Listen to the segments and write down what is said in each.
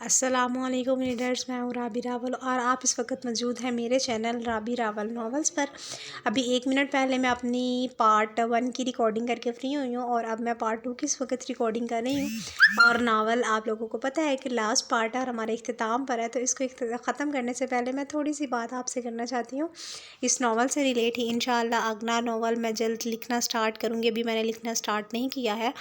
السلام علیکم ریڈرز، میں ہوں رابی راول اور آپ اس وقت موجود ہیں میرے چینل رابی راول ناولز پر۔ ابھی 1 منٹ پہلے میں اپنی پارٹ 1 کی ریکارڈنگ کر کے فری ہوئی ہوں اور اب میں پارٹ 2 کی اس وقت ریکارڈنگ کر رہی ہوں۔ اور ناول آپ لوگوں کو پتہ ہے کہ لاسٹ پارٹ اور ہمارے اختتام پر ہے، تو اس کو ختم کرنے سے پہلے میں تھوڑی سی بات آپ سے کرنا چاہتی ہوں اس ناول سے ریلیٹ ہی۔ انشاءاللہ اگلا ناول میں جلد لکھنا سٹارٹ کروں گی، ابھی میں نے لکھنا سٹارٹ نہیں کیا ہے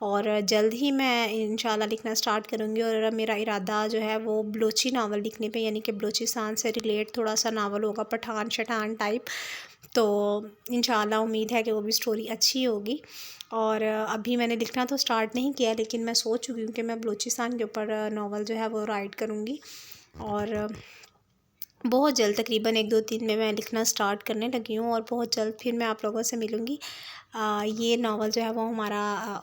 اور جلد ہی میں انشاءاللہ لکھنا سٹارٹ کروں گی۔ اور میرا ارادہ جو ہے وہ بلوچی ناول لکھنے پہ، یعنی کہ بلوچستان سے ریلیٹ تھوڑا سا ناول ہوگا، پٹھان شٹھان ٹائپ۔ تو انشاءاللہ امید ہے کہ وہ بھی سٹوری اچھی ہوگی۔ اور ابھی میں نے لکھنا تو سٹارٹ نہیں کیا، لیکن میں سوچ چکی ہوں کہ میں بلوچستان کے اوپر ناول جو ہے وہ رائٹ کروں گی اور بہت جلد تقریباً 1-2-3 میں لکھنا سٹارٹ کرنے لگی ہوں اور بہت جلد پھر میں آپ لوگوں سے ملوں گی۔ یہ ناول جو ہے وہ ہمارا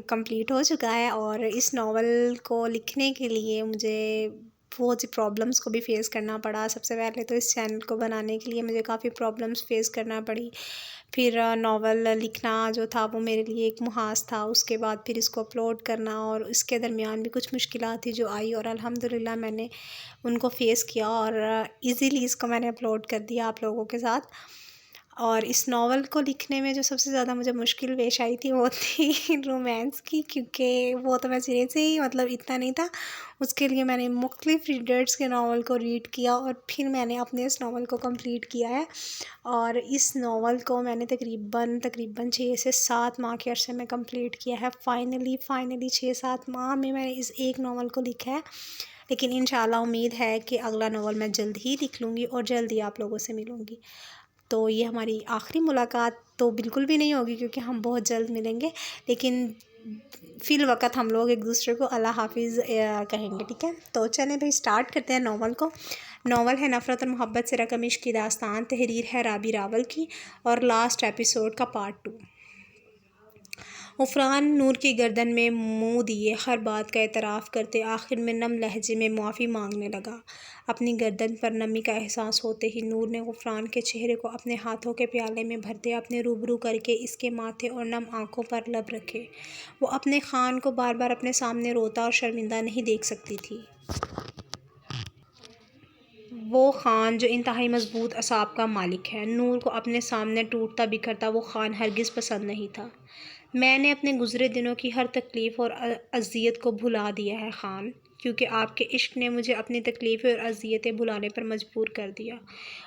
کمپلیٹ ہو چکا ہے اور اس ناول کو لکھنے کے لیے مجھے بہت سی پرابلمس کو بھی فیس کرنا پڑا۔ سب سے پہلے تو اس چینل کو بنانے کے لیے مجھے کافی پرابلمس فیس کرنا پڑی، پھر ناول لکھنا جو تھا وہ میرے لیے ایک محاذ تھا، اس کے بعد پھر اس کو اپلوڈ کرنا اور اس کے درمیان بھی کچھ مشکلات تھی جو آئی اور الحمدللہ میں نے ان کو فیس کیا اور ایزیلی اس کو میں نے اپلوڈ کر دیا آپ لوگوں کے ساتھ۔ اور اس ناول کو لکھنے میں جو سب سے زیادہ مجھے مشکل پیش آئی تھی وہ تھی رومانس کی، کیونکہ وہ تو میں سرے سے ہی اتنا نہیں تھا۔ اس کے لیے میں نے مختلف ریڈرز کے ناول کو ریڈ کیا اور پھر میں نے اپنے اس ناول کو کمپلیٹ کیا ہے۔ اور اس ناول کو میں نے تقریباً 6 سے 7 ماہ کے عرصے میں کمپلیٹ کیا ہے۔ فائنلی 6-7 ماہ میں نے اس ایک ناول کو لکھا ہے، لیکن انشاءاللہ امید ہے کہ اگلا ناول میں جلد ہی لکھ لوں گی اور جلد ہی آپ لوگوں سے ملوں گی۔ تو یہ ہماری آخری ملاقات تو بالکل بھی نہیں ہوگی کیونکہ ہم بہت جلد ملیں گے، لیکن فی الوقت ہم لوگ ایک دوسرے کو اللہ حافظ کہیں گے، ٹھیک ہے؟ تو چلیں بھائی سٹارٹ کرتے ہیں ناول کو۔ ناول ہے نفرت اور محبت سے رقم عشق کی داستان، تحریر ہے رابی راول کی اور لاسٹ ایپیسوڈ کا پارٹ 2۔ غفران نور کی گردن میں منہ دیے ہر بات کا اعتراف کرتے آخر میں نم لہجے میں معافی مانگنے لگا۔ اپنی گردن پر نمی کا احساس ہوتے ہی نور نے غفران کے چہرے کو اپنے ہاتھوں کے پیالے میں بھرتے اپنے روبرو کر کے اس کے ماتھے اور نم آنکھوں پر لب رکھے۔ وہ اپنے خان کو بار بار اپنے سامنے روتا اور شرمندہ نہیں دیکھ سکتی تھی۔ وہ خان جو انتہائی مضبوط اعصاب کا مالک ہے، نور کو اپنے سامنے ٹوٹتا بکھرتا وہ خان ہرگز پسند نہیں تھا۔ میں نے اپنے گزرے دنوں کی ہر تکلیف اور اذیت کو بھلا دیا ہے خان، کیونکہ آپ کے عشق نے مجھے اپنی تکلیفیں اور اذیتیں بھلانے پر مجبور کر دیا۔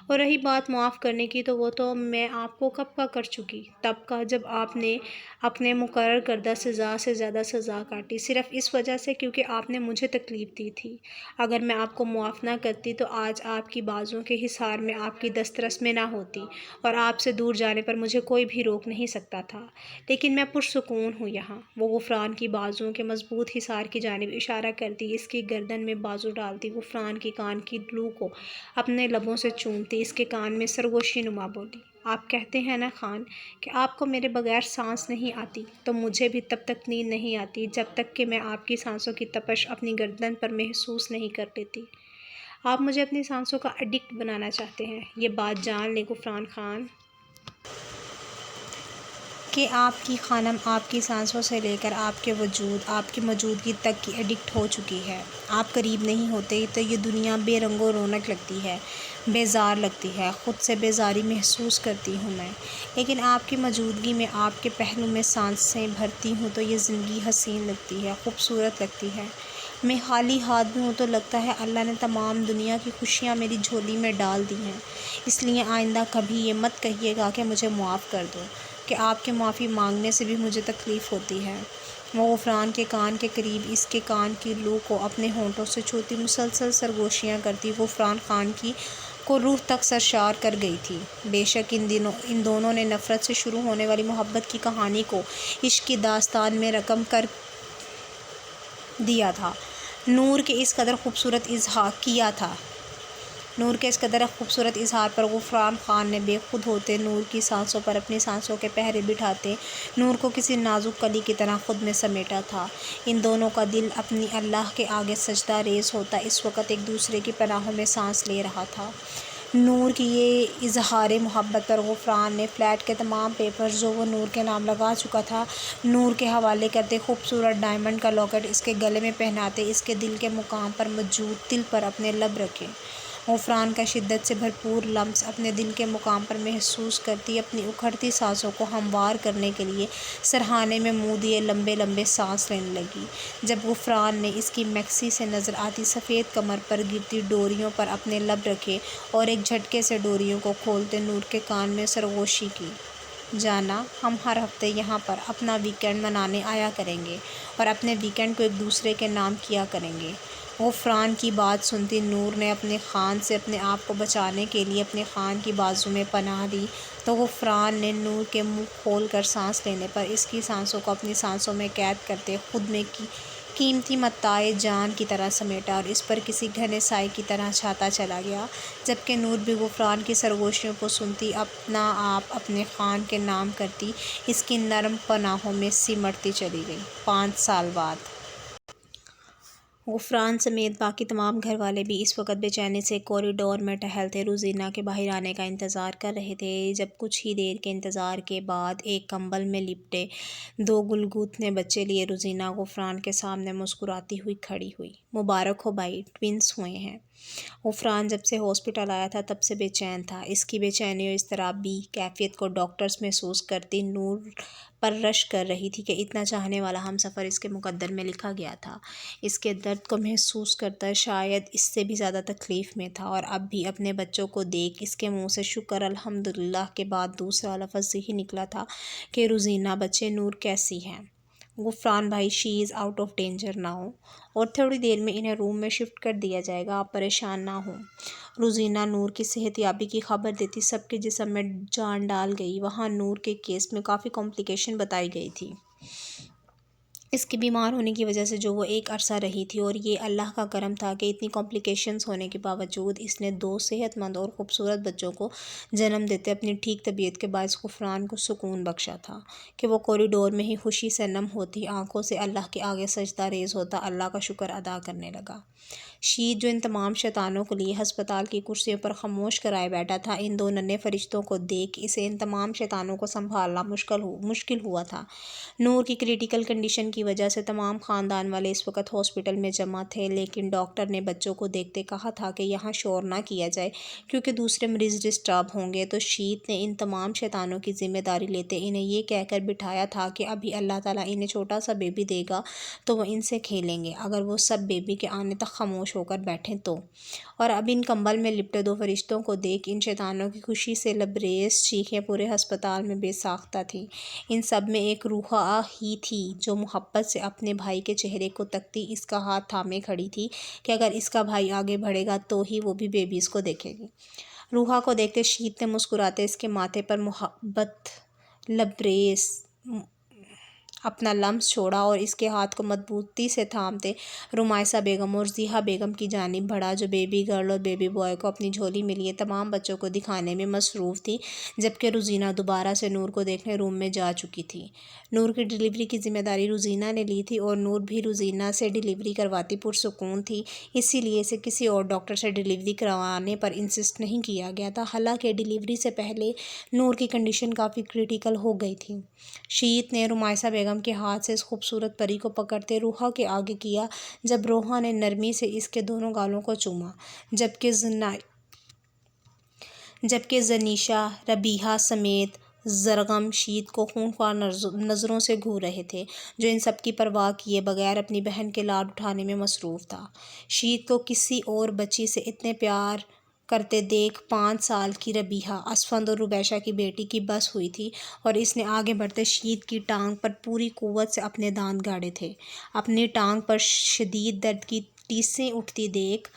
اور رہی بات معاف کرنے کی تو وہ تو میں آپ کو کب کا کر چکی، تب کا جب آپ نے اپنے مقرر کردہ سزا سے زیادہ سزا کاٹی، صرف اس وجہ سے کیونکہ آپ نے مجھے تکلیف دی تھی۔ اگر میں آپ کو معاف نہ کرتی تو آج آپ کی بازوں کے حصار میں آپ کی دسترس میں نہ ہوتی اور آپ سے دور جانے پر مجھے کوئی بھی روک نہیں سکتا تھا، لیکن میں پرسکون ہوں یہاں۔ وہ غفران کی بازوں کے مضبوط حصار کی جانب اشارہ کرتی اس کی گردن میں بازو ڈالتی، غفران کی کان کی لو کو اپنے لبوں سے چومتی اس کے کان میں سرگوشی نما بولی، آپ کہتے ہیں نا خان کہ آپ کو میرے بغیر سانس نہیں آتی، تو مجھے بھی تب تک نیند نہیں آتی جب تک کہ میں آپ کی سانسوں کی تپش اپنی گردن پر محسوس نہیں کر لیتی۔ آپ مجھے اپنی سانسوں کا ایڈکٹ بنانا چاہتے ہیں۔ یہ بات جان لیں غفران خان کہ آپ کی خانم آپ کی سانسوں سے لے کر آپ کے وجود، آپ کی موجودگی تک کی ایڈکٹ ہو چکی ہے۔ آپ قریب نہیں ہوتے تو یہ دنیا بے رنگ و رونق لگتی ہے، بیزار لگتی ہے، خود سے بیزاری محسوس کرتی ہوں میں، لیکن آپ کی موجودگی میں آپ کے پہلو میں سانسیں بھرتی ہوں تو یہ زندگی حسین لگتی ہے، خوبصورت لگتی ہے۔ میں خالی ہاتھ بھی ہوں تو لگتا ہے اللہ نے تمام دنیا کی خوشیاں میری جھولی میں ڈال دی ہیں۔ اس لیے آئندہ کبھی یہ مت کہیے گا کہ مجھے معاف کر دو، کہ آپ کے معافی مانگنے سے بھی مجھے تکلیف ہوتی ہے۔ وہ غفران کے کان کے قریب اس کے کان کی لو کو اپنے ہونٹوں سے چھوتی مسلسل سرگوشیاں کرتی غفران خان کی کو روح تک سرشار کر گئی تھی۔ بے شک ان دونوں نے نفرت سے شروع ہونے والی محبت کی کہانی کو عشق کی داستان میں رقم کر دیا تھا۔ نور کے اس قدر خوبصورت اظہار پر غفران خان نے بے خود ہوتے نور کی سانسوں پر اپنی سانسوں کے پہرے بٹھاتے نور کو کسی نازک کلی کی طرح خود میں سمیٹا تھا۔ ان دونوں کا دل اپنی اللہ کے آگے سجدہ ریز ہوتا اس وقت ایک دوسرے کی پناہوں میں سانس لے رہا تھا۔ نور کی یہ اظہار محبت پر غفران نے فلیٹ کے تمام پیپرز جو وہ نور کے نام لگا چکا تھا نور کے حوالے کرتے، خوبصورت ڈائمنڈ کا لاکٹ اس کے گلے میں پہناتے، اس کے دل کے مقام پر موجود تل پر اپنے لب رکھے۔ غفران کا شدت سے بھرپور لمس اپنے دل کے مقام پر محسوس کرتی اپنی اکھڑتی سانسوں کو ہموار کرنے کے لیے سرہانے میں منہ دیے لمبے لمبے سانس لینے لگی۔ جب غفران نے اس کی میکسی سے نظر آتی سفید کمر پر گرتی ڈوریوں پر اپنے لب رکھے اور ایک جھٹکے سے ڈوریوں کو کھولتے نور کے کان میں سرگوشی کی، جانا ہم ہر ہفتے یہاں پر اپنا ویکینڈ منانے آیا کریں گے اور اپنے ویکینڈ کو ایک دوسرے کے نام کیا کریں گے۔ غفران کی بات سنتی نور نے اپنے خان سے اپنے آپ کو بچانے کے لیے اپنے خان کی بازو میں پناہ لی تو غفران نے نور کے منہ کھول کر سانس لینے پر اس کی سانسوں کو اپنی سانسوں میں قید کرتے خود میں قیمتی متاع جان کی طرح سمیٹا اور اس پر کسی گھنے سائے کی طرح چھاتا چلا گیا، جبکہ نور بھی غفران کی سرگوشیوں کو سنتی اپنا آپ اپنے خان کے نام کرتی اس کی نرم پناہوں میں سمٹتی چلی گئی۔ 5 سال بعد غفران سمیت باقی تمام گھر والے بھی اس وقت بے چینی سے کوریڈور میں ٹہلتے روزینہ کے باہر آنے کا انتظار کر رہے تھے، جب کچھ ہی دیر کے انتظار کے بعد ایک کمبل میں لپٹے 2 گلگوتنے بچے لیے روزینہ غفران کے سامنے مسکراتی ہوئی کھڑی ہوئی۔ مبارک ہو بھائی، ٹوئنس ہوئے ہیں۔ غفران جب سے ہاسپٹل آیا تھا تب سے بے چین تھا۔ اس کی بے چینی اور اضطرابی کیفیت کو ڈاکٹرز محسوس کرتی نور پر رشک کر رہی تھی کہ اتنا چاہنے والا ہمسفر اس کے مقدر میں لکھا گیا تھا۔ اس کے درد کو محسوس کرتا شاید اس سے بھی زیادہ تکلیف میں تھا، اور اب بھی اپنے بچوں کو دیکھ اس کے منہ سے شکر الحمدللہ کے بعد دوسرا لفظ یہی نکلا تھا کہ روزینہ بچے نور کیسی ہیں؟ غفران بھائی، she is out of danger now, اور تھوڑی دیر میں انہیں روم میں شفٹ کر دیا جائے گا، آپ پریشان نہ ہوں۔ روزینہ نور کی صحت یابی کی خبر دیتی سب کے جسم میں جان ڈال گئی۔ وہاں نور کے کیس میں کافی کمپلیکیشن بتائی گئی تھی اس کے بیمار ہونے کی وجہ سے، جو وہ ایک عرصہ رہی تھی، اور یہ اللہ کا کرم تھا کہ اتنی کمپلیکیشنز ہونے کے باوجود اس نے 2 صحت مند اور خوبصورت بچوں کو جنم دیتے اپنی ٹھیک طبیعت کے باعث غفران کو سکون بخشا تھا کہ وہ کوریڈور میں ہی خوشی سے نم ہوتی آنکھوں سے اللہ کے آگے سجدہ ریز ہوتا اللہ کا شکر ادا کرنے لگا۔ شید جو ان تمام شیطانوں کے لیے ہسپتال کی کرسیوں پر خاموش کرائے بیٹھا تھا، ان 2 ننھے فرشتوں کو دیکھ اسے ان تمام شیطانوں کو سنبھالنا مشکل ہوا تھا۔ نور کی کریٹیکل کنڈیشن کی وجہ سے تمام خاندان والے اس وقت ہاسپٹل میں جمع تھے، لیکن ڈاکٹر نے بچوں کو دیکھتے کہا تھا کہ یہاں شور نہ کیا جائے کیونکہ دوسرے مریض ڈسٹرب ہوں گے، تو شید نے ان تمام شیطانوں کی ذمہ داری لیتے انہیں یہ کہہ کر بٹھایا تھا کہ ابھی اللہ تعالیٰ انہیں چھوٹا سا بیبی دے گا تو وہ ان سے کھیلیں گے، اگر وہ سب بیبی کے آنے تک خاموش ہو کر بیٹھیں تو۔ اور اب ان کمبل میں لپٹے 2 فرشتوں کو دیکھ ان شیطانوں کی خوشی سے لبریز چیخیں پورے ہسپتال میں بے ساختہ تھیں۔ ان سب میں ایک روح ہی تھی جو محبت سے اپنے بھائی کے چہرے کو تکتی اس کا ہاتھ تھامے کھڑی تھی کہ اگر اس کا بھائی آگے بڑھے گا تو ہی وہ بھی بیبیز کو دیکھے گی۔ روحا کو دیکھتے شید نے مسکراتے اس کے ماتھے پر محبت لبریز اپنا لمس چھوڑا اور اس کے ہاتھ کو مضبوطی سے تھامتے رمائسہ بیگم اور ضحیٰ بیگم کی جانب بڑھا، جو بیبی گرل اور بیبی بوائے کو اپنی جھولی میں لیے تمام بچوں کو دکھانے میں مصروف تھی، جبکہ روزینہ دوبارہ سے نور کو دیکھنے روم میں جا چکی تھی۔ نور کی ڈلیوری کی ذمہ داری روزینہ نے لی تھی اور نور بھی روزینہ سے ڈلیوری کرواتی پرسکون تھی، اسی لیے اسے کسی اور ڈاکٹر سے ڈلیوری کروانے پر انسسٹ نہیں کیا گیا تھا، حالانکہ ڈلیوری سے پہلے نور کی کنڈیشن کافی کریٹیکل ہو گئی تھی۔ شیت نے رمائسہ بیگم کے ہاتھ سے اس خوبصورت پری کو پکڑتے روحا کے آگے کیا، جب روحا نے نرمی سے اس کے دونوں گالوں کو چوما، جبکہ زنیشہ، ربیحہ سمیت زرغم شید کو خونخوار نظروں سے گھور رہے تھے، جو ان سب کی پرواہ کیے بغیر اپنی بہن کے لاڈ اٹھانے میں مصروف تھا۔ شید کو کسی اور بچی سے اتنے پیار کرتے دیکھ 5 سال کی ربیحہ، اسفند اور روبیشہ کی بیٹی کی بس ہوئی تھی، اور اس نے آگے بڑھتے شید کی ٹانگ پر پوری قوت سے اپنے دانت گاڑے تھے۔ اپنی ٹانگ پر شدید درد کی ٹیسیں اٹھتی دیکھ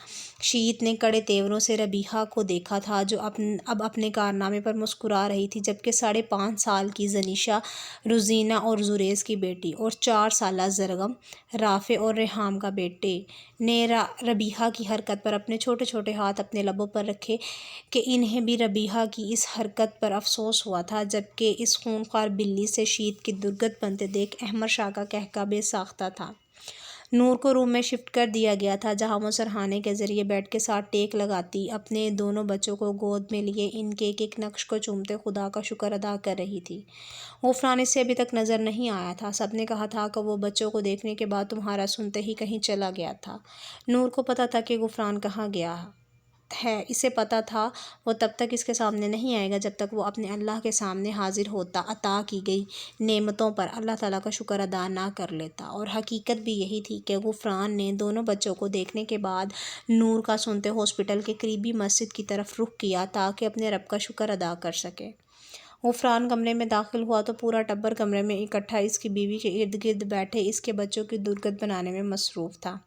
شید نے کڑے تیوروں سے ربیحہ کو دیکھا تھا، جو اب اپنے کارنامے پر مسکرا رہی تھی، جبکہ 5.5 سال کی زنیشہ، روزینہ اور زریز کی بیٹی، اور 4 سالہ زرغم، رافع اور ریحام کا بیٹے نے ربیحہ کی حرکت پر اپنے چھوٹے چھوٹے ہاتھ اپنے لبوں پر رکھے کہ انہیں بھی ربیحہ کی اس حرکت پر افسوس ہوا تھا، جبکہ اس خونخوار بلی سے شید کی درگت بنتے دیکھ احمد شاہ کا قہقہ بے ساختہ تھا۔ نور کو روم میں شفٹ کر دیا گیا تھا جہاں وہ سرہانے کے ذریعے بیڈ کے ساتھ ٹیک لگاتی اپنے دونوں بچوں کو گود میں لیے ان کے ایک ایک نقش کو چومتے خدا کا شکر ادا کر رہی تھی۔ غفران اس سے ابھی تک نظر نہیں آیا تھا۔ سب نے کہا تھا کہ وہ بچوں کو دیکھنے کے بعد تمہارا سنتے ہی کہیں چلا گیا تھا۔ نور کو پتہ تھا کہ غفران کہاں گیا ہے، اسے پتہ تھا وہ تب تک اس کے سامنے نہیں آئے گا جب تک وہ اپنے اللہ کے سامنے حاضر ہوتا، عطا کی گئی نعمتوں پر اللہ تعالیٰ کا شکر ادا نہ کر لیتا۔ اور حقیقت بھی یہی تھی کہ غفران نے دونوں بچوں کو دیکھنے کے بعد نور کا سنتے ہاسپٹل کے قریبی مسجد کی طرف رخ کیا تاکہ اپنے رب کا شکر ادا کر سکے۔ غفران کمرے میں داخل ہوا تو پورا ٹبر کمرے میں اکٹھا اس کی بیوی کے ارد گرد بیٹھے اس کے بچوں کی درگت بنانے میں مصروف تھا،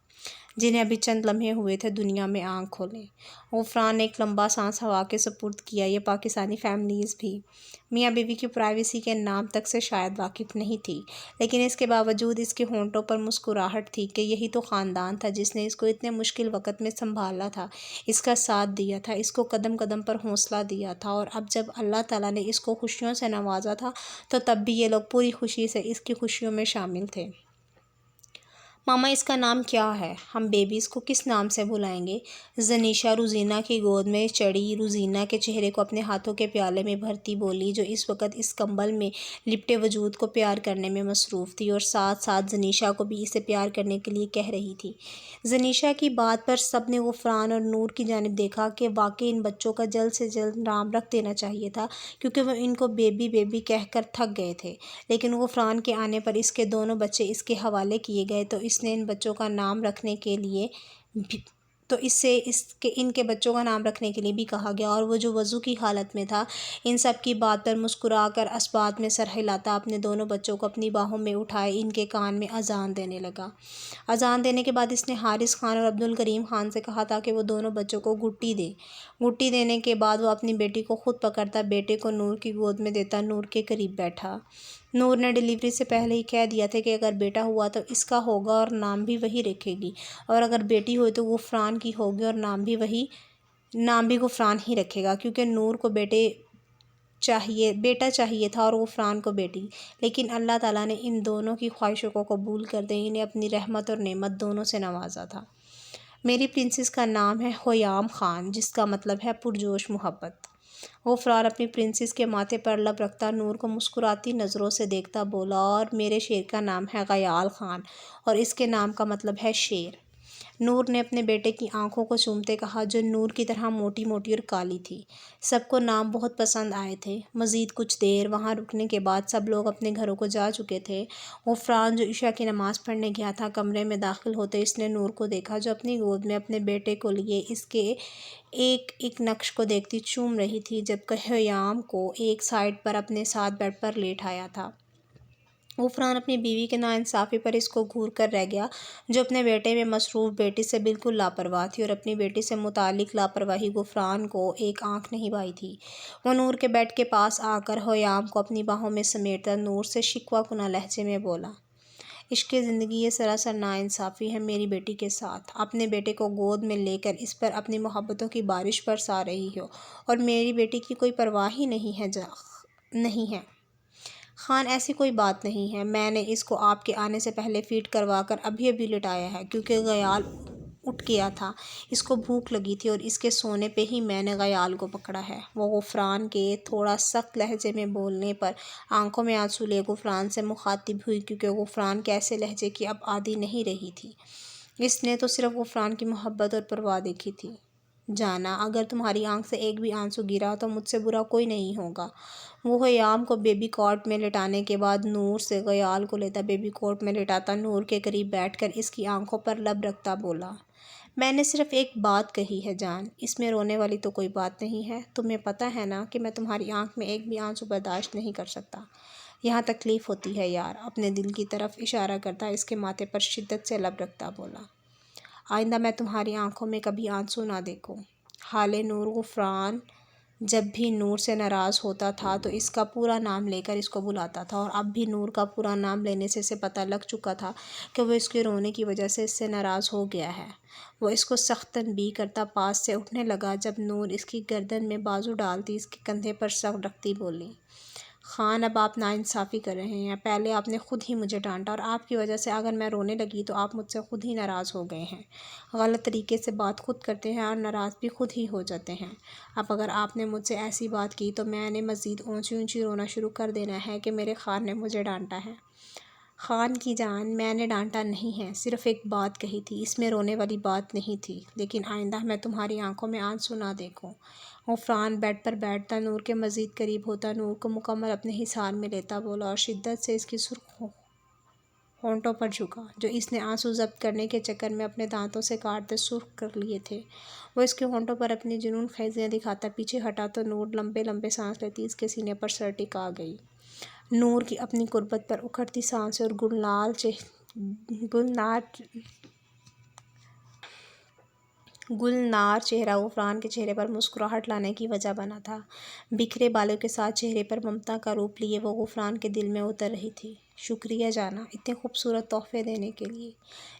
جنہیں ابھی چند لمحے ہوئے تھے دنیا میں آنکھ کھولے۔ غفران نے ایک لمبا سانس ہوا کے سپرد کیا۔ یہ پاکستانی فیملیز بھی میاں بیوی کی پرائیویسی کے نام تک سے شاید واقف نہیں تھی، لیکن اس کے باوجود اس کے ہونٹوں پر مسکراہٹ تھی کہ یہی تو خاندان تھا جس نے اس کو اتنے مشکل وقت میں سنبھالا تھا، اس کا ساتھ دیا تھا، اس کو قدم قدم پر حوصلہ دیا تھا، اور اب جب اللہ تعالیٰ نے اس کو خوشیوں سے نوازا تھا تو تب بھی یہ لوگ پوری خوشی سے اس کی خوشیوں میں شامل تھے۔ ماما اس کا نام کیا ہے؟ ہم بیبیز کو کس نام سے بلائیں گے؟ زنیشا روزینہ کی گود میں چڑھی روزینہ کے چہرے کو اپنے ہاتھوں کے پیالے میں بھرتی بولی، جو اس وقت اس کمبل میں لپٹے وجود کو پیار کرنے میں مصروف تھی اور ساتھ ساتھ زنیشا کو بھی اسے پیار کرنے کے لیے کہہ رہی تھی۔ زنیشا کی بات پر سب نے غفران اور نور کی جانب دیکھا کہ واقعی ان بچوں کا جلد سے جلد نام رکھ دینا چاہیے تھا کیونکہ وہ ان کو بیبی بیبی کہہ کر تھک گئے تھے، لیکن غفران کے آنے پر اس کے دونوں بچے اس کے حوالے کیے گئے تو اس نے ان بچوں کا نام رکھنے کے لیے ان کے بچوں کا نام رکھنے کے لیے بھی کہا گیا، اور وہ جو وضو کی حالت میں تھا ان سب کی بات پر مسکرا کر اسبات میں سر ہلاتا اپنے دونوں بچوں کو اپنی باہوں میں اٹھائے ان کے کان میں اذان دینے لگا۔ اذان دینے کے بعد اس نے حارث خان اور عبدالکریم خان سے کہا تھا کہ وہ دونوں بچوں کو گھٹی دیں۔ گھٹی دینے کے بعد وہ اپنی بیٹی کو خود پکڑتا بیٹے کو نور کی گود میں دیتا نور کے قریب بیٹھا۔ نور نے ڈیلیوری سے پہلے ہی کہہ دیا تھا کہ اگر بیٹا ہوا تو اس کا ہوگا اور نام بھی وہی رکھے گی، اور اگر بیٹی ہوئی تو غفران کی ہوگی اور نام بھی غفران ہی رکھے گا، کیونکہ نور کو بیٹا چاہیے تھا اور غفران کو بیٹی، لیکن اللہ تعالیٰ نے ان دونوں کی خواہشوں کو قبول کرتے انہیں اپنی رحمت اور نعمت دونوں سے نوازا تھا۔ میری پرنسس کا نام ہے ہویام خان، جس کا مطلب ہے پرجوش محبت۔ غفران اپنی پرنسس کے ماتھے پر لب رکھتا نور کو مسکراتی نظروں سے دیکھتا بولا، اور میرے شیر کا نام ہے غیال خان اور اس کے نام کا مطلب ہے شیر۔ نور نے اپنے بیٹے کی آنکھوں کو چومتے کہا جو نور کی طرح موٹی موٹی اور کالی تھی۔ سب کو نام بہت پسند آئے تھے۔ مزید کچھ دیر وہاں رکنے کے بعد سب لوگ اپنے گھروں کو جا چکے تھے۔ غفران جو عشاء کی نماز پڑھنے گیا تھا کمرے میں داخل ہوتے اس نے نور کو دیکھا جو اپنی گود میں اپنے بیٹے کو لیے اس کے ایک ایک نقش کو دیکھتی چوم رہی تھی، جبکہ ہیام کو ایک سائیڈ پر اپنے ساتھ بیڈ پر لیٹ آیا تھا۔ غفران اپنی بیوی کے ناانصافی پر اس کو گھور کر رہ گیا جو اپنے بیٹے میں مصروف بیٹی سے بالکل لاپرواہ تھی، اور اپنی بیٹی سے متعلق لاپرواہی غفران کو ایک آنکھ نہیں بھائی تھی۔ وہ نور کے بیڈ کے پاس آ کر ہیام کو اپنی باہوں میں سمیٹتا نور سے شکوہ کناں لہجے میں بولا، عشق زندگی یہ سراسر ناانصافی ہے میری بیٹی کے ساتھ۔ اپنے بیٹے کو گود میں لے کر اس پر اپنی محبتوں کی بارش برسا رہی ہو اور میری بیٹی کی کوئی پرواہ ہی نہیں ہے۔ خان ایسی کوئی بات نہیں ہے، میں نے اس کو آپ کے آنے سے پہلے فیڈ کروا کر ابھی لٹایا ہے کیونکہ غیال اٹھ گیا تھا، اس کو بھوک لگی تھی اور اس کے سونے پہ ہی میں نے غیال کو پکڑا ہے۔ وہ غفران کے تھوڑا سخت لہجے میں بولنے پر آنکھوں میں آنسو لیے غفران سے مخاطب ہوئی کیونکہ غفران کے ایسے لہجے کی اب عادی نہیں رہی تھی۔ اس نے تو صرف غفران کی محبت اور پرواہ دیکھی تھی۔ جانا، اگر تمہاری آنکھ سے ایک بھی آنسو گرا تو مجھ سے برا کوئی نہیں ہوگا۔ وہ ہیام کو بیبی کاٹ میں لٹانے کے بعد نور سے غیال کو لیتا بیبی کاٹ میں لٹاتا نور کے قریب بیٹھ کر اس کی آنکھوں پر لب رکھتا بولا، میں نے صرف ایک بات کہی ہے جان، اس میں رونے والی تو کوئی بات نہیں ہے۔ تمہیں پتہ ہے نا کہ میں تمہاری آنکھ میں ایک بھی آنسو برداشت نہیں کر سکتا۔ یہاں تکلیف ہوتی ہے یار۔ اپنے دل کی طرف اشارہ کرتا اس کے ماتھے پر شدت سے لب رکھتا بولا، آئندہ میں تمہاری آنکھوں میں کبھی آنسو نہ دیکھوں۔ حال نور غفران جب بھی نور سے ناراض ہوتا تھا تو اس کا پورا نام لے کر اس کو بلاتا تھا، اور اب بھی نور کا پورا نام لینے سے اسے پتہ لگ چکا تھا کہ وہ اس کے رونے کی وجہ سے اس سے ناراض ہو گیا ہے۔ وہ اس کو سخت تنبیہ کرتا پاس سے اٹھنے لگا جب نور اس کی گردن میں بازو ڈالتی اس کے کندھے پر سر رکھتی بولی، خان اب آپ ناانصافی کر رہے ہیں، پہلے آپ نے خود ہی مجھے ڈانٹا اور آپ کی وجہ سے اگر میں رونے لگی تو آپ مجھ سے خود ہی ناراض ہو گئے ہیں، غلط طریقے سے بات خود کرتے ہیں اور ناراض بھی خود ہی ہو جاتے ہیں۔ اب اگر آپ نے مجھ سے ایسی بات کی تو میں نے مزید اونچی اونچی رونا شروع کر دینا ہے کہ میرے خان نے مجھے ڈانٹا ہے۔ خان کی جان، میں نے ڈانٹا نہیں ہے، صرف ایک بات کہی تھی، اس میں رونے والی بات نہیں تھی، لیکن آئندہ میں تمہاری آنکھوں میں آنسو نہ دیکھوں۔ غفران بیڈ پر بیٹھتا نور کے مزید قریب ہوتا، نور کو مکمل اپنے حصار میں لیتا بولا اور شدت سے اس کی سرخ ہونٹوں پر جھکا، جو اس نے آنسو ضبط کرنے کے چکر میں اپنے دانتوں سے کاٹتے سرخ کر لیے تھے۔ وہ اس کے ہونٹوں پر اپنی جنون خیزیاں دکھاتا پیچھے ہٹا تو نور لمبے لمبے سانس لیتی اس کے سینے پر سر ٹکا گئی۔ نور کی اپنی قربت پر اکھڑتی سانسیں اور گلنار چہرہ غفران کے چہرے پر مسکراہٹ لانے کی وجہ بنا تھا۔ بکھرے بالوں کے ساتھ چہرے پر ممتا کا روپ لیے وہ غفران کے دل میں اتر رہی تھی۔ شکریہ جانا، اتنے خوبصورت تحفے دینے کے لیے،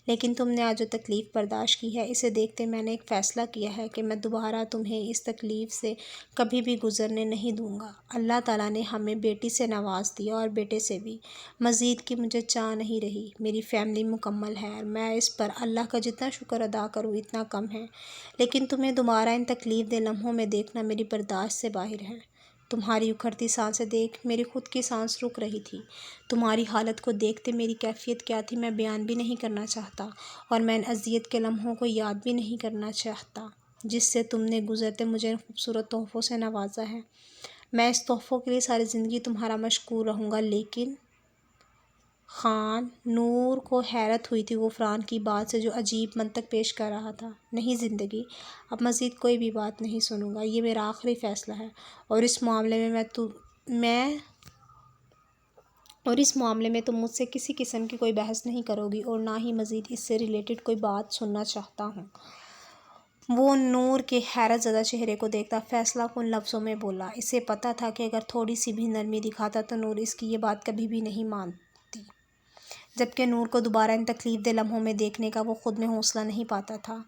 لیکن تم نے آج جو تکلیف برداشت کی ہے اسے دیکھتے میں نے ایک فیصلہ کیا ہے کہ میں دوبارہ تمہیں اس تکلیف سے کبھی بھی گزرنے نہیں دوں گا۔ اللہ تعالیٰ نے ہمیں بیٹی سے نواز دیا اور بیٹے سے بھی، مزید کی مجھے چاہ نہیں رہی۔ میری فیملی مکمل ہے اور میں اس پر اللہ کا جتنا شکر ادا کروں اتنا کم ہے، لیکن تمہیں دوبارہ ان تکلیف دہ لمحوں میں دیکھنا میری برداشت سے باہر ہے۔ تمہاری اکھڑتی سانسیں دیکھ میری خود کی سانس رک رہی تھی۔ تمہاری حالت کو دیکھتے میری کیفیت کیا تھی میں بیان بھی نہیں کرنا چاہتا، اور میں ان اذیت کے لمحوں کو یاد بھی نہیں کرنا چاہتا جس سے تم نے گزرتے مجھے ان خوبصورت تحفوں سے نوازا ہے۔ میں اس تحفوں کے لیے ساری زندگی تمہارا مشکور رہوں گا، لیکن خان، نور کو حیرت ہوئی تھی غفران کی بات سے جو عجیب منطق پیش کر رہا تھا۔ نہیں زندگی، اب مزید کوئی بھی بات نہیں سنوں گا، یہ میرا آخری فیصلہ ہے، اور اس معاملے میں تم مجھ سے کسی قسم کی کوئی بحث نہیں کرو گی اور نہ ہی مزید اس سے ریلیٹڈ کوئی بات سننا چاہتا ہوں۔ وہ نور کے حیرت زدہ چہرے کو دیکھتا فیصلہ کن لفظوں میں بولا۔ اسے پتہ تھا کہ اگر تھوڑی سی بھی نرمی دکھاتا تو نور اس کی یہ بات کبھی بھی نہیں مانتی، جبکہ نور کو دوبارہ ان تکلیف دہ لمحوں میں دیکھنے کا وہ خود میں حوصلہ نہیں پاتا تھا۔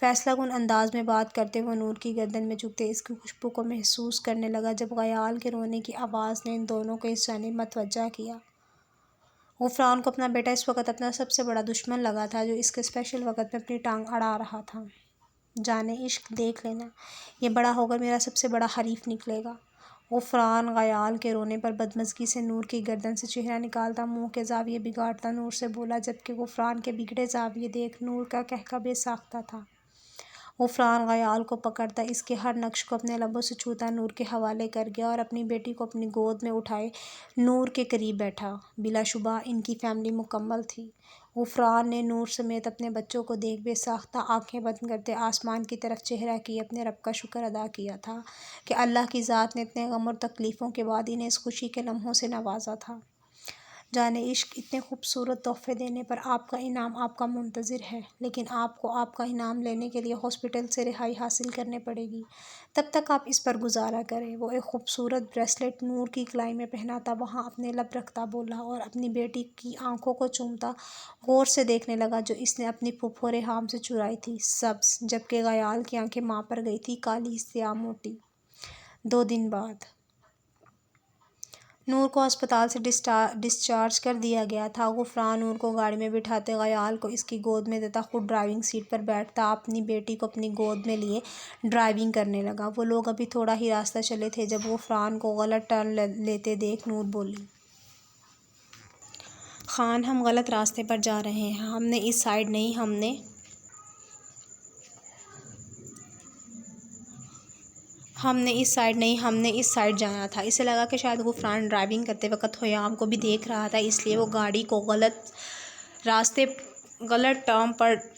فیصلہ کن انداز میں بات کرتے ہوئے نور کی گردن میں جھکتے اس کی خوشبو کو محسوس کرنے لگا جب غیال کے رونے کی آواز نے ان دونوں کو اس جانب متوجہ کیا۔ غفران کو اپنا بیٹا اس وقت اپنا سب سے بڑا دشمن لگا تھا جو اس کے اسپیشل وقت میں اپنی ٹانگ اڑا رہا تھا۔ جانے عشق، دیکھ لینا، یہ بڑا ہو کر میرا سب سے بڑا حریف نکلے گا۔ غفران غیال کے رونے پر بدمزگی سے نور کی گردن سے چہرہ نکالتا منہ کے زاویے بگاڑتا نور سے بولا، جبکہ غفران کے بگڑے زاویے دیکھ نور کا قہقہ بے ساختہ تھا۔ غفران غیال کو پکڑتا اس کے ہر نقش کو اپنے لبوں سے چھوتا نور کے حوالے کر گیا اور اپنی بیٹی کو اپنی گود میں اٹھائے نور کے قریب بیٹھا۔ بلا شبہ ان کی فیملی مکمل تھی۔ غفران نے نور سمیت اپنے بچوں کو دیکھ بے ساختہ آنکھیں بند کرتے آسمان کی طرف چہرہ کیے اپنے رب کا شکر ادا کیا تھا کہ اللہ کی ذات نے اتنے غم اور تکلیفوں کے بعد انہیں اس خوشی کے لمحوں سے نوازا تھا۔ جانے عشق، اتنے خوبصورت تحفے دینے پر آپ کا انعام آپ کا منتظر ہے، لیکن آپ کو آپ کا انعام لینے کے لیے ہاسپٹل سے رہائی حاصل کرنے پڑے گی، تب تک آپ اس پر گزارا کریں۔ وہ ایک خوبصورت بریسلٹ نور کی کلائی میں پہناتا وہاں اپنے لب رکھتا بولا اور اپنی بیٹی کی آنکھوں کو چومتا غور سے دیکھنے لگا جو اس نے اپنی پھپھو ریحام سے چرائی تھی، سبز، جبکہ غیال کی آنکھیں ماں پر گئی تھی، کالی سیاہ موٹی۔ 2 دن بعد نور کو ہسپتال سے ڈسچارج کر دیا گیا تھا۔ غفران نور کو گاڑی میں بٹھاتے غیال کو اس کی گود میں دیتا خود ڈرائیونگ سیٹ پر بیٹھتا اپنی بیٹی کو اپنی گود میں لیے ڈرائیونگ کرنے لگا۔ وہ لوگ ابھی تھوڑا ہی راستہ چلے تھے جب غفران کو غلط ٹرن لیتے دیکھ نور بولی، خان، ہم غلط راستے پر جا رہے ہیں، ہم نے اس سائیڈ نہیں، ہم نے اس سائیڈ جانا تھا۔ اسے لگا کہ شاید غفران ڈرائیونگ کرتے وقت حیام کو بھی دیکھ رہا تھا، اس لیے وہ گاڑی کو غلط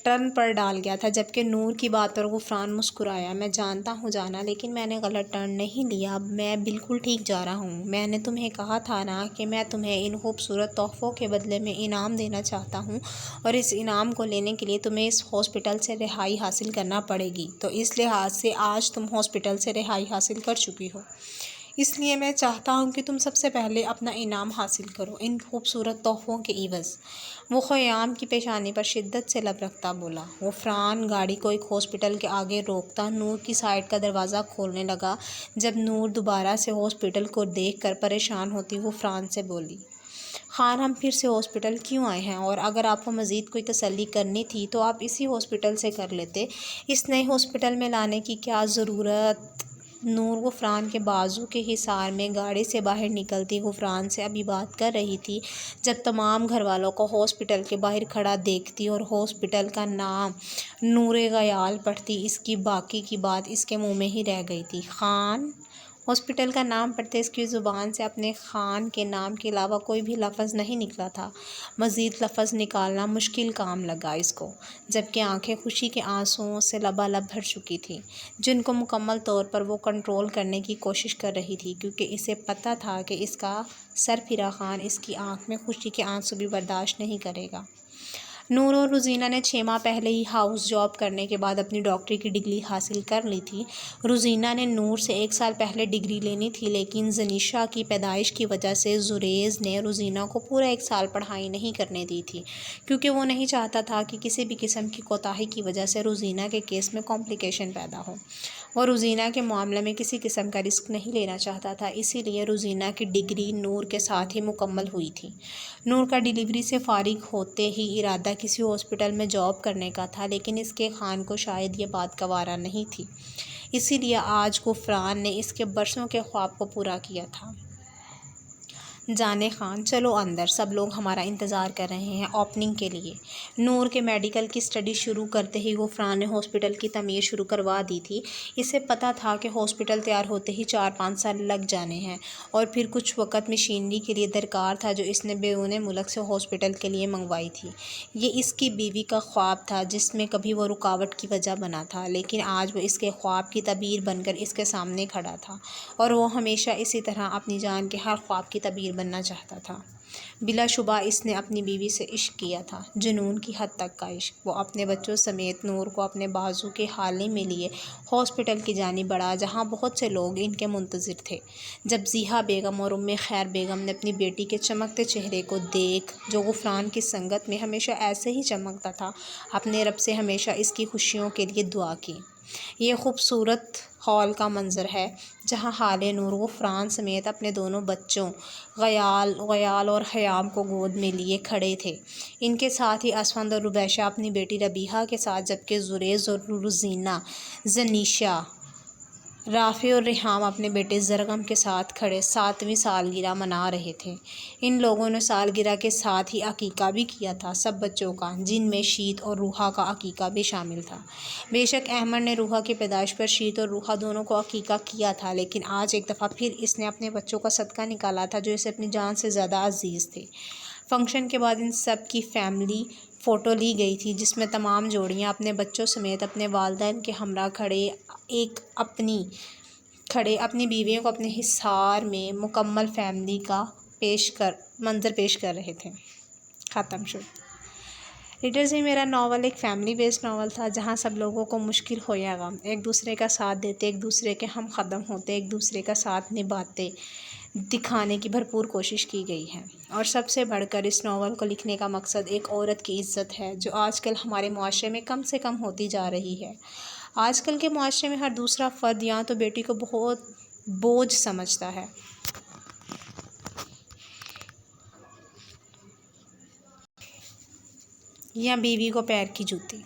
ٹرن پر ڈال گیا تھا، جبکہ نور کی بات پر غفران مسکرایا۔ میں جانتا ہوں جانا، لیکن میں نے غلط ٹرن نہیں لیا، میں بالکل ٹھیک جا رہا ہوں۔ میں نے تمہیں کہا تھا نا کہ میں تمہیں ان خوبصورت تحفوں کے بدلے میں انعام دینا چاہتا ہوں، اور اس انعام کو لینے کے لیے تمہیں اس ہاسپٹل سے رہائی حاصل کرنا پڑے گی، تو اس لحاظ سے آج تم ہاسپٹل سے رہائی حاصل کر چکی ہو۔ اس لیے میں چاہتا ہوں کہ تم سب سے پہلے اپنا انعام حاصل کرو ان خوبصورت تحفوں کے عوض۔ وہ خیام کی پیشانی پر شدت سے لب رکھتا بولا۔ غفران گاڑی کو ایک ہاسپٹل کے آگے روکتا نور کی سائیڈ کا دروازہ کھولنے لگا۔ جب نور دوبارہ سے ہاسپٹل کو دیکھ کر پریشان ہوتی غفران سے بولی، خان ہم پھر سے ہاسپٹل کیوں آئے ہیں؟ اور اگر آپ کو مزید کوئی تسلی کرنی تھی تو آپ اسی ہاسپٹل سے کر لیتے، اس نئے ہاسپٹل میں لانے کی کیا ضرورت؟ نور غفران کے بازو کے حصار میں گاڑی سے باہر نکلتی غفران سے ابھی بات کر رہی تھی جب تمام گھر والوں کو ہاسپٹل کے باہر کھڑا دیکھتی اور ہاسپٹل کا نام نور غیال پڑھتی۔ اس کی باقی کی بات اس کے منہ میں ہی رہ گئی تھی۔ خان ہاسپٹل کا نام پڑھتے اس کی زبان سے اپنے خان کے نام کے علاوہ کوئی بھی لفظ نہیں نکلا تھا۔ مزید لفظ نکالنا مشکل کام لگا اس کو، جبکہ آنکھیں خوشی کے آنسوؤں سے لبالب بھر چکی تھیں جن کو مکمل طور پر وہ کنٹرول کرنے کی کوشش کر رہی تھی، کیونکہ اسے پتہ تھا کہ اس کا سرفراز خان اس کی آنکھ میں خوشی کے آنسو بھی برداشت نہیں کرے گا۔ نور اور روزینہ نے 6 ماہ پہلے ہی ہاؤس جاب کرنے کے بعد اپنی ڈاکٹری کی ڈگری حاصل کر لی تھی۔ روزینہ نے نور سے 1 سال پہلے ڈگری لینی تھی، لیکن زنیشا کی پیدائش کی وجہ سے زریز نے روزینہ کو پورا 1 سال پڑھائی نہیں کرنے دی تھی، کیونکہ وہ نہیں چاہتا تھا کہ کسی بھی قسم کی کوتاہی کی وجہ سے روزینہ کے کیس میں کمپلیکیشن پیدا ہو۔ وہ روزینہ کے معاملے میں کسی قسم کا رسک نہیں لینا چاہتا تھا، اسی لیے روزینہ کی ڈگری نور کے ساتھ ہی مکمل ہوئی تھی۔ نور کا ڈلیوری سے فارغ ہوتے ہی ارادہ کسی ہاسپٹل میں جاب کرنے کا تھا، لیکن اس کے خان کو شاید یہ بات گوارا نہیں تھی، اسی لیے آج غفران نے اس کے برسوں کے خواب کو پورا کیا تھا۔ جانے خان، چلو اندر، سب لوگ ہمارا انتظار کر رہے ہیں اوپننگ کے لیے۔ نور کے میڈیکل کی اسٹڈی شروع کرتے ہی غفران نے ہاسپٹل کی تعمیر شروع کروا دی تھی۔ اسے پتہ تھا کہ ہاسپٹل تیار ہوتے ہی 4-5 سال لگ جانے ہیں، اور پھر کچھ وقت مشینری کے لیے درکار تھا جو اس نے بیرون ملک سے ہاسپٹل کے لیے منگوائی تھی۔ یہ اس کی بیوی کا خواب تھا جس میں کبھی وہ رکاوٹ کی وجہ بنا تھا، لیکن آج وہ اس کے خواب کی تعبیر بن کر اس کے سامنے کھڑا تھا، اور وہ ہمیشہ اسی طرح اپنی جان کے ہر خواب کی تعبیر بننا چاہتا تھا۔ بلا شبہ اس نے اپنی بیوی سے عشق کیا تھا، جنون کی حد تک کا عشق۔ وہ اپنے بچوں سمیت نور کو اپنے بازو کے حالے میں لیے ہاسپٹل کی جانب بڑھا، جہاں بہت سے لوگ ان کے منتظر تھے۔ جب ضحیٰ بیگم اور خیر بیگم نے اپنی بیٹی کے چمکتے چہرے کو دیکھ، جو غفران کی سنگت میں ہمیشہ ایسے ہی چمکتا تھا، اپنے رب سے ہمیشہ اس کی خوشیوں کے لیے دعا کی۔ یہ خوبصورت ہال کا منظر ہے جہاں حالے نور غفران سمیت اپنے دونوں بچوں غیال اور خیام کو گود میں لیے کھڑے تھے۔ ان کے ساتھ ہی اسفند اور ربیشہ اپنی بیٹی ربیحہ کے ساتھ، جبکہ زریز اور روزینہ، زنیشا، رافع اور ریحام اپنے بیٹے زرغم کے ساتھ کھڑے 7ویں سالگرہ منا رہے تھے۔ ان لوگوں نے سالگرہ کے ساتھ ہی عقیقہ بھی کیا تھا، سب بچوں کا، جن میں شیت اور روحا کا عقیقہ بھی شامل تھا۔ بے شک احمد نے روحا کی پیدائش پر شیت اور روحا دونوں کو عقیقہ کیا تھا، لیکن آج ایک دفعہ پھر اس نے اپنے بچوں کا صدقہ نکالا تھا جو اسے اپنی جان سے زیادہ عزیز تھے۔ فنکشن کے بعد ان سب کی فیملی فوٹو لی گئی تھی، جس میں تمام جوڑیاں اپنے بچوں سمیت اپنے والدین کے ہمراہ کھڑے اپنی بیویوں کو اپنے حصار میں مکمل فیملی کا منظر پیش کر رہے تھے۔ ختم شد۔ ریڈرز، یہ میرا ناول ایک فیملی بیسڈ ناول تھا، جہاں سب لوگوں کو مشکل ہو یا غم ایک دوسرے کا ساتھ دیتے، ایک دوسرے کے ہم قدم ہوتے، ایک دوسرے کا ساتھ نبھاتے دکھانے کی بھرپور کوشش کی گئی ہے۔ اور سب سے بڑھ کر اس ناول کو لکھنے کا مقصد ایک عورت کی عزت ہے، جو آج کل ہمارے معاشرے میں کم سے کم ہوتی جا رہی ہے۔ آج کل کے معاشرے میں ہر دوسرا فرد یا تو بیٹی کو بہت بوجھ سمجھتا ہے یا بیوی کو پیر کی جوتی،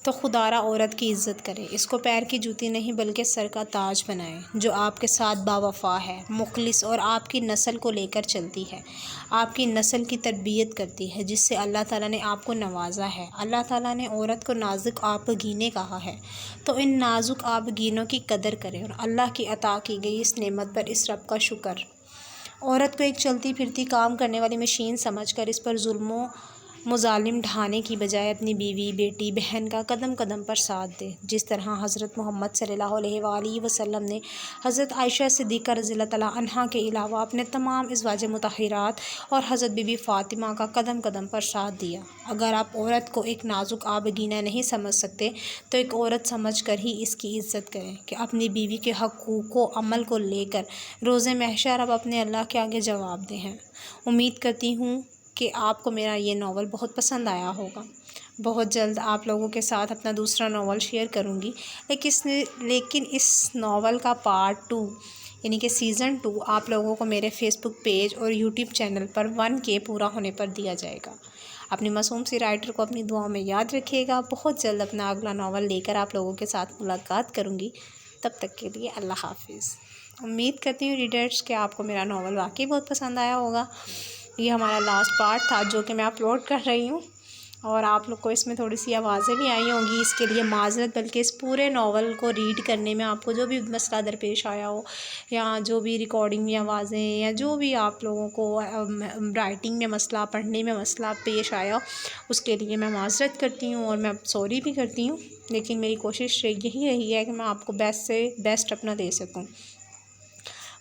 تو خدارا عورت کی عزت کرے، اس کو پیر کی جوتی نہیں بلکہ سر کا تاج بنائے، جو آپ کے ساتھ باوفا ہے، مخلص اور آپ کی نسل کو لے کر چلتی ہے، آپ کی نسل کی تربیت کرتی ہے، جس سے اللہ تعالیٰ نے آپ کو نوازا ہے۔ اللہ تعالیٰ نے عورت کو نازک آبگینے کہا ہے، تو ان نازک آبگینوں کی قدر کریں اور اللہ کی عطا کی گئی اس نعمت پر اس رب کا شکر۔ عورت کو ایک چلتی پھرتی کام کرنے والی مشین سمجھ کر اس پر ظلم و مظالم ڈھانے کی بجائے اپنی بیوی، بیٹی، بہن کا قدم قدم پر ساتھ دے، جس طرح حضرت محمد صلی اللہ علیہ وآلہ وسلم نے حضرت عائشہ صدیقہ رضی اللہ تعالیٰ عنہا کے علاوہ اپنے تمام ازواج مطہرات اور حضرت بی بی فاطمہ کا قدم قدم پر ساتھ دیا۔ اگر آپ عورت کو ایک نازک آبگینہ نہیں سمجھ سکتے تو ایک عورت سمجھ کر ہی اس کی عزت کریں کہ اپنی بیوی کے حقوق و عمل کو لے کر روز محشر آپ اپنے اللہ کے آگے جواب دہ ہیں۔ امید کرتی ہوں کہ آپ کو میرا یہ ناول بہت پسند آیا ہوگا۔ بہت جلد آپ لوگوں کے ساتھ اپنا دوسرا ناول شیئر کروں گی، لیکن اس ناول کا پارٹ 2 یعنی کہ سیزن 2 آپ لوگوں کو میرے فیس بک پیج اور یوٹیوب چینل پر 1K پورا ہونے پر دیا جائے گا۔ اپنی معصوم سی رائٹر کو اپنی دعاؤں میں یاد رکھیے گا۔ بہت جلد اپنا اگلا ناول لے کر آپ لوگوں کے ساتھ ملاقات کروں گی۔ تب تک کے لیے اللہ حافظ۔ امید کرتی ہوں ریڈرز کہ آپ کو میرا ناول واقعی بہت پسند آیا ہوگا۔ یہ ہمارا لاسٹ پارٹ تھا جو کہ میں اپلوڈ کر رہی ہوں، اور آپ لوگ کو اس میں تھوڑی سی آوازیں بھی آئی ہوں گی، اس کے لیے معذرت۔ بلکہ اس پورے ناول کو ریڈ کرنے میں آپ کو جو بھی مسئلہ درپیش آیا ہو، یا جو بھی ریکارڈنگ میں آوازیں، یا جو بھی آپ لوگوں کو رائٹنگ میں مسئلہ، پڑھنے میں مسئلہ پیش آیا، اس کے لیے میں معذرت کرتی ہوں اور میں سوری بھی کرتی ہوں۔ لیکن میری کوشش یہی رہی ہے کہ میں آپ کو بیسٹ سے بیسٹ اپنا دے سکوں۔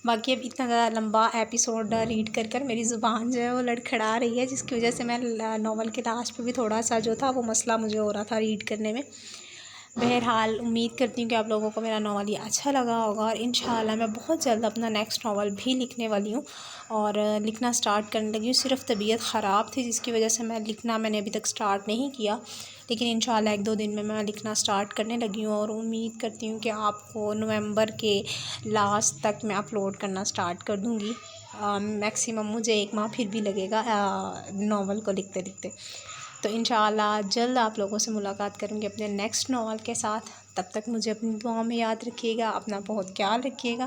باقی اب اتنا زیادہ لمبا ایپیسوڈ ریڈ کر میری زبان جو ہے وہ لڑکھڑا رہی ہے، جس کی وجہ سے میں ناول کے لاسٹ پہ بھی تھوڑا سا جو تھا وہ مسئلہ مجھے ہو رہا تھا ریڈ کرنے میں۔ بہرحال امید کرتی ہوں کہ آپ لوگوں کو میرا ناول یہ اچھا لگا ہوگا، اور انشاءاللہ میں بہت جلد اپنا نیکسٹ ناول بھی لکھنے والی ہوں، اور لکھنا سٹارٹ کرنے لگی ہوں۔ صرف طبیعت خراب تھی جس کی وجہ سے میں نے ابھی تک سٹارٹ نہیں کیا، لیکن انشاءاللہ 1-2 دن میں لکھنا سٹارٹ کرنے لگی ہوں، اور امید کرتی ہوں کہ آپ کو نومبر کے لاسٹ تک میں اپلوڈ کرنا سٹارٹ کر دوں گی۔ میکسیمم مجھے 1 ماہ پھر بھی لگے گا ناول کو لکھتے لکھتے۔ تو انشاءاللہ جلد آپ لوگوں سے ملاقات کروں گی اپنے نیکسٹ ناول کے ساتھ۔ تب تک مجھے اپنی دعاؤں میں یاد رکھیے گا، اپنا بہت خیال رکھیے گا،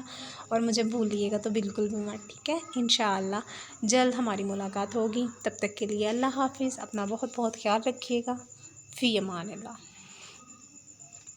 اور مجھے بھولیے گا تو بالکل بھی مت، ٹھیک ہے؟ انشاءاللہ جلد ہماری ملاقات ہوگی۔ تب تک کے لیے اللہ حافظ۔ اپنا بہت خیال رکھیے گا۔ فی امان اللہ۔